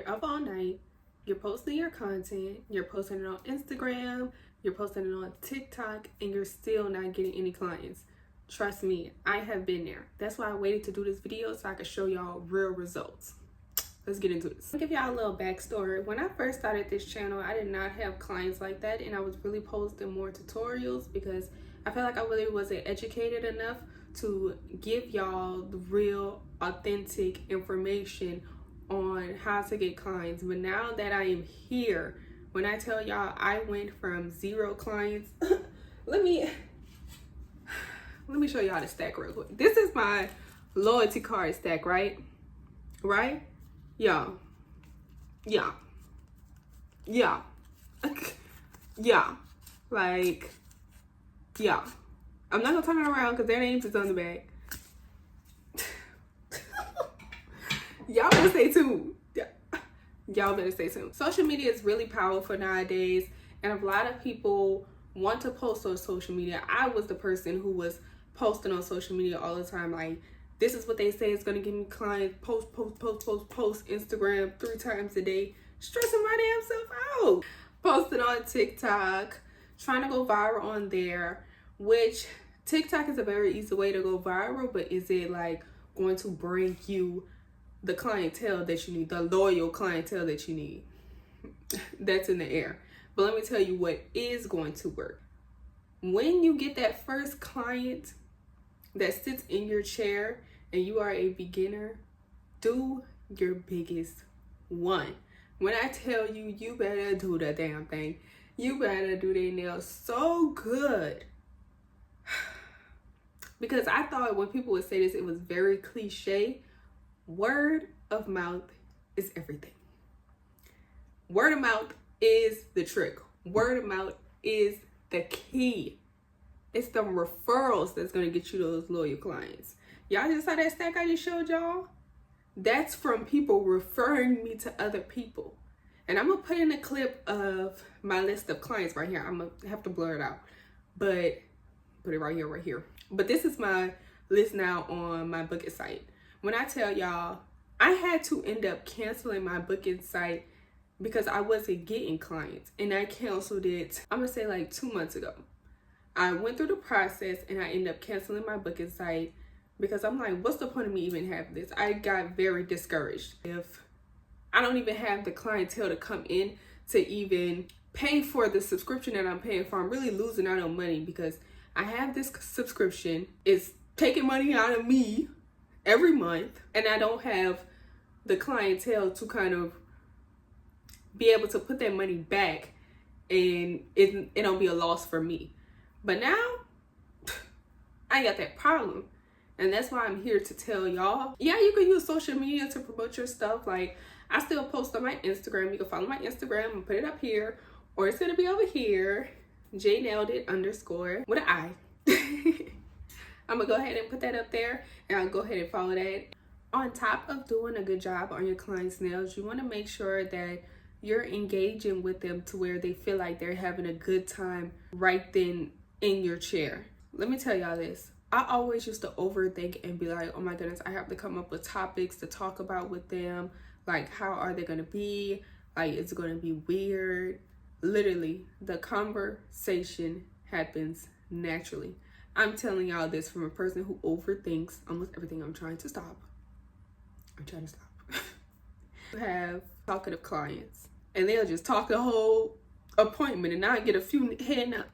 up all night, you're posting your content, you're posting it on Instagram, you're posting it on TikTok, and you're still not getting any clients. Trust me, I have been there. That's why I waited to do this video so I could show y'all real results. Let's get into this. I'll give y'all a little backstory. When I first started this channel, I did not have clients like that, and I was really posting more tutorials because I felt like I really wasn't educated enough to give y'all the real authentic information on how to get clients. But now that I am here, when I tell y'all I went from 0 clients, let me show y'all the stack real quick. This is my loyalty card stack, right? Yeah. Like, yeah. I'm not gonna turn it around because their names is on the back. Y'all better stay tuned. Y'all better stay tuned. Social media is really powerful nowadays, and a lot of people want to post on social media. I was the person who was posting on social media all the time, like, this is what they say is gonna give me clients. Post Instagram 3 times a day, stressing my damn self out. Posting on TikTok, trying to go viral on there, which TikTok is a very easy way to go viral, but is it like going to bring you the clientele that you need, the loyal clientele that you need? That's in the air. But let me tell you what is going to work. When you get that first client that sits in your chair and you are a beginner, do your biggest one. When I tell you, you better do the damn thing. You better do their nails so good. Because I thought when people would say this, it was very cliche. Word of mouth is everything. Word of mouth is the trick. Word of mouth is the key. It's the referrals that's going to get you those loyal clients. Y'all just saw that stack I just showed y'all? That's from people referring me to other people. And I'm going to put in a clip of my list of clients right here. I'm going to have to blur it out. But put it right here. But this is my list now on my booking site. When I tell y'all, I had to end up canceling my booking site because I wasn't getting clients. And I canceled it, I'm going to say like 2 months ago. I went through the process and I ended up canceling my booking site because I'm like, what's the point of me even having this? I got very discouraged. If I don't even have the clientele to come in to even pay for the subscription that I'm paying for, I'm really losing out on money because I have this subscription. It's taking money out of me every month, and I don't have the clientele to kind of be able to put that money back, and it don't be a loss for me. But now I got that problem, and that's why I'm here to tell y'all, yeah, you can use social media to promote your stuff. Like, I still post on my Instagram. You can follow my Instagram and put it up here, or it's gonna be over here, JNailedIt_ with an I. I'm gonna go ahead and put that up there, and I'll go ahead and follow that. On top of doing a good job on your clients' nails, you want to make sure that you're engaging with them to where they feel like they're having a good time right then in your chair. Let me tell y'all this. I always used to overthink and be like, oh my goodness, I have to come up with topics to talk about with them. Like, how are they gonna be? Like, it's gonna be weird. Literally, the conversation happens naturally. I'm telling y'all this from a person who overthinks almost everything. I'm trying to stop. You have talkative clients, and they'll just talk the whole appointment, and I get a few head now.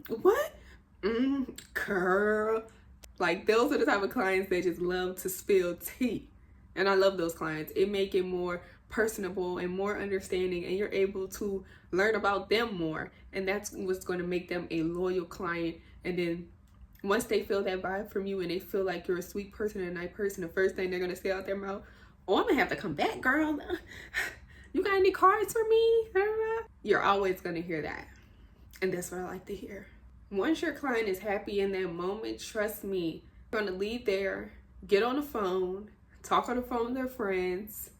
What? Girl. Like, those are the type of clients that just love to spill tea. And I love those clients. It make it more personable and more understanding, and you're able to learn about them more, and that's what's going to make them a loyal client. And then once they feel that vibe from you and they feel like you're a sweet person and a nice person, the first thing they're going to say out their mouth, oh, I'm gonna have to come back, girl. You got any cards for me? You're always going to hear that, and that's what I like to hear. Once your client is happy in that moment, trust me, you're going to leave there, get on the phone, talk on the phone with their friends,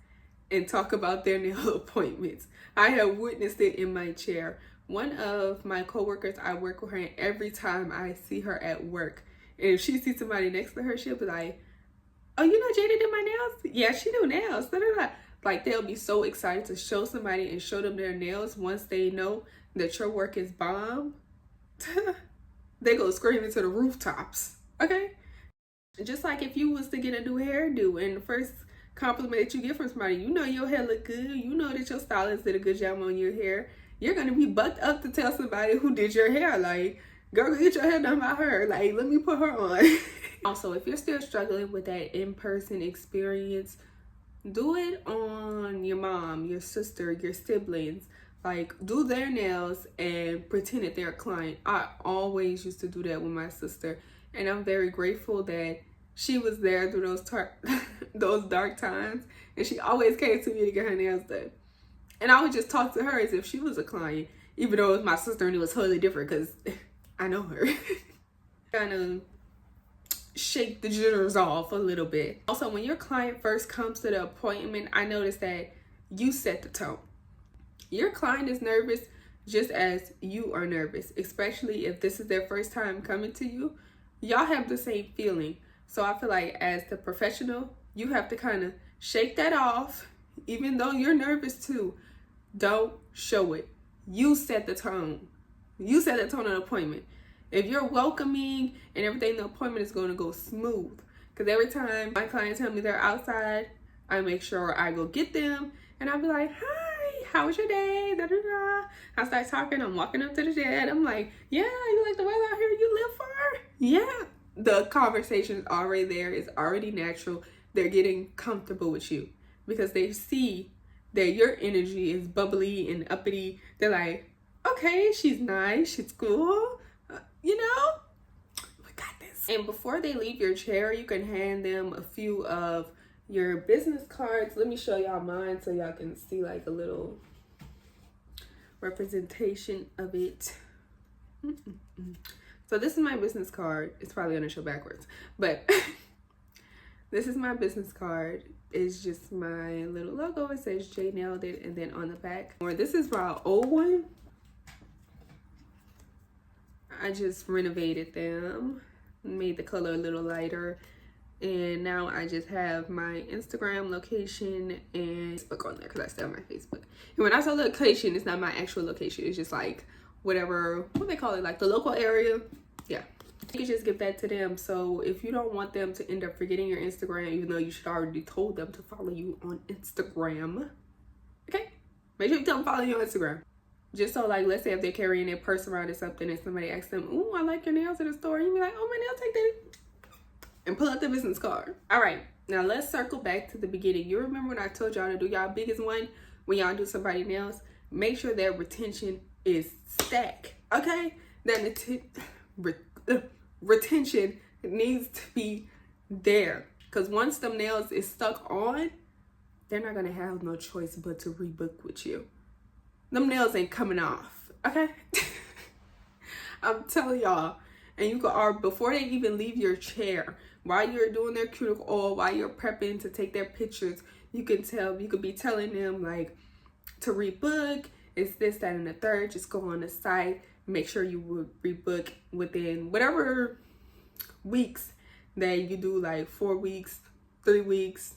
and talk about their nail appointments. I have witnessed it in my chair. One of my coworkers, I work with her, and every time I see her at work, and if she sees somebody next to her, she'll be like, oh, you know Jada did my nails? Yeah, she do nails. Da, da, da. Like, they'll be so excited to show somebody and show them their nails once they know that your work is bomb. They go screaming to the rooftops, okay? Just like if you was to get a new hairdo and the first compliment that you get from somebody, you know your hair look good, you know that your stylist did a good job on your hair, you're gonna be bucked up to tell somebody who did your hair, like, girl, get your hair done by her, like, let me put her on. Also, if you're still struggling with that in-person experience, do it on your mom, your sister, your siblings. Like, do their nails and pretend that they're a client. I always used to do that with my sister, and I'm very grateful that she was there through those dark times, and she always came to me to get her nails done. And I would just talk to her as if she was a client, even though it was my sister and it was totally different because I know her. Kind of shake the jitters off a little bit. Also, when your client first comes to the appointment, I noticed that you set the tone. Your client is nervous just as you are nervous, especially if this is their first time coming to you. Y'all have the same feeling. So I feel like as the professional, you have to kind of shake that off, even though you're nervous too. Don't show it. You set the tone. You set the tone of the appointment. If you're welcoming and everything, the appointment is going to go smooth. Because every time my clients tell me they're outside, I make sure I go get them. And I'll be like, hi, how was your day? Da, da, da. I start talking. I'm walking up to the shed. I'm like, yeah, you like the weather out here you live for? Yeah. The conversation is already there. It's already natural. They're getting comfortable with you because they see that your energy is bubbly and uppity. They're like, okay, she's nice. She's cool. You know, we got this. And before they leave your chair, you can hand them a few of your business cards. Let me show y'all mine so y'all can see like a little representation of it. So this is my business card. It's probably gonna show backwards, but this is my business card. It's just my little logo. It says J Nailed It, and then on the back, or this is my old one. I just renovated them, made the color a little lighter, and now I just have my Instagram location and Facebook on there because I still have my Facebook. And when I say location, it's not my actual location. It's just like whatever, what they call it, like the local area. Yeah, you can just give that to them. So if you don't want them to end up forgetting your Instagram, even though you should already told them to follow you on Instagram, okay, make sure you tell them to follow you on Instagram. Just so, like, let's say if they're carrying their purse around or something and somebody asks them, ooh, I like your nails at the store. You be like, oh, my nails, take that. And pull out the business card. All right, now let's circle back to the beginning. You remember when I told y'all to do y'all biggest one when y'all do somebody nails? Make sure that retention is stacked, okay? That retention needs to be there. Because once them nails is stuck on, they're not going to have no choice but to rebook with you. Them nails ain't coming off, okay? I'm telling y'all. And you can, before they even leave your chair, while you're doing their cuticle oil, while you're prepping to take their pictures, you could be telling them like to rebook, it's this, that, and the third. Just go on the site, make sure you would rebook within whatever weeks that you do, like 4 weeks, 3 weeks.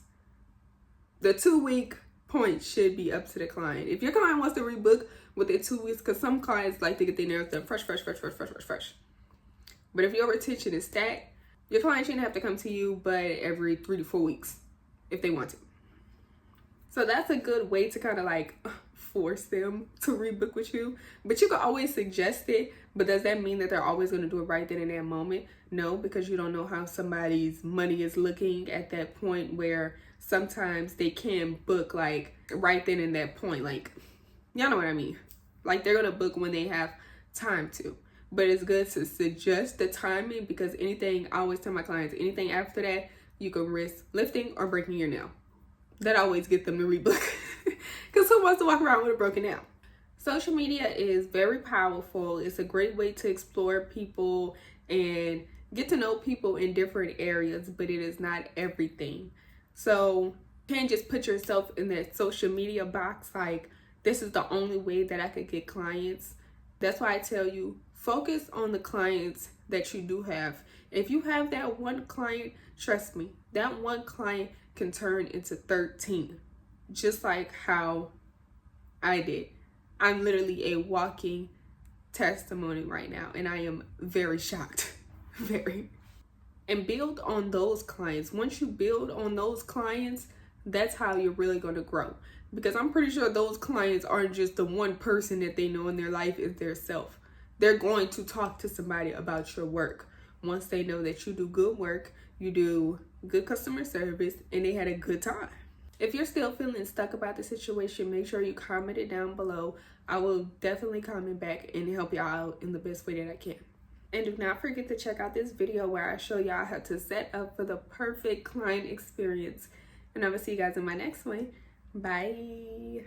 The 2-week point should be up to the client. If your client wants to rebook within 2 weeks, because some clients like to get their nails done fresh. But if your retention is stacked, your client shouldn't have to come to you but every 3 to 4 weeks if they want to. So that's a good way to kind of like force them to rebook with you. But you can always suggest it. But does that mean that they're always going to do it right then in that moment? No, because you don't know how somebody's money is looking at that point, where sometimes they can book like right then in that point. Like, y'all know what I mean? Like, they're going to book when they have time to. But it's good to suggest the timing, because I always tell my clients, anything after that, you can risk lifting or breaking your nail. That always gets them to rebook. Because who wants to walk around with a broken nail? Social media is very powerful. It's a great way to explore people and get to know people in different areas, but it is not everything. So you can't just put yourself in that social media box like, this is the only way that I could get clients. That's why I tell you, focus on the clients that you do have. If you have that one client, trust me, that one client can turn into 13, just like how I did. I'm literally a walking testimony right now, and I am very shocked. Very. And build on those clients. Once you build on those clients, that's how you're really going to grow. Because I'm pretty sure those clients aren't just the one person that they know in their life is their self. They're going to talk to somebody about your work. Once they know that you do good work, you do good customer service, and they had a good time. If you're still feeling stuck about the situation, make sure you comment it down below. I will definitely comment back and help y'all out in the best way that I can. And do not forget to check out this video where I show y'all how to set up for the perfect client experience. And I will see you guys in my next one. Bye.